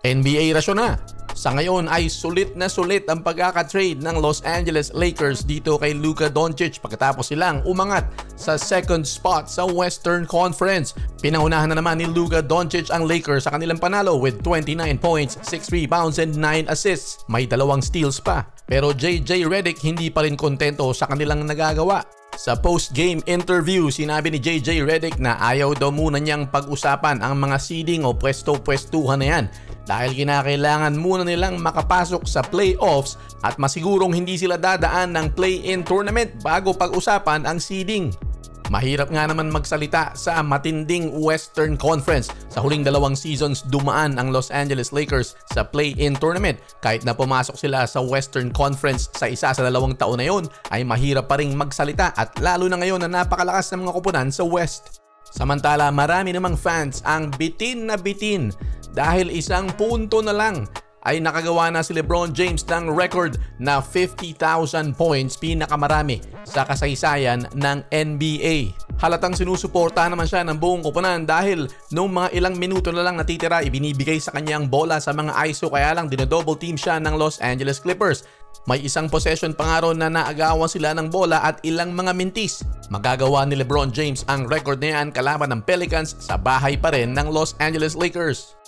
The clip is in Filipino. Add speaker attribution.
Speaker 1: NBA rasyon na. Sa ngayon ay sulit na sulit ang pagkakatrade ng Los Angeles Lakers dito kay Luka Doncic pagkatapos silang umangat sa second spot sa Western Conference. Pinangunahan na naman ni Luka Doncic ang Lakers sa kanilang panalo with 29 points, 6 rebounds and 9 assists. May 2 steals pa. Pero JJ Redick hindi pa rin kontento sa kanilang nagagawa. Sa post-game interview, sinabi ni JJ Redick na ayaw daw muna niyang pag-usapan ang mga seeding o pwesto-pwestuhan na yan dahil kinakailangan muna nilang makapasok sa playoffs at masigurong hindi sila dadaan ng play-in tournament bago pag-usapan ang seeding. Mahirap nga naman magsalita sa matinding Western Conference. Sa huling 2 seasons, dumaan ang Los Angeles Lakers sa play-in tournament. Kahit na pumasok sila sa Western Conference sa isa sa 2 taon na yon, ay mahirap pa ring magsalita at lalo na ngayon na napakalakas ng mga koponan sa West. Samantala, marami namang fans ang bitin na bitin dahil 1 punto na lang ay nakagawa na si LeBron James ng record na 50,000 points, pinakamarami sa kasaysayan ng NBA. Halatang sinusuportahan naman siya ng buong koponan dahil noong mga ilang minuto na lang natitira, ibinibigay sa kanya ang bola sa mga ISO kaya lang dinodouble team siya ng Los Angeles Clippers. May 1 possession pa nga ron na naagawan sila ng bola at ilang mga mintis. Magagawa ni LeBron James ang record na yan kalaban ng Pelicans sa bahay pa rin ng Los Angeles Lakers.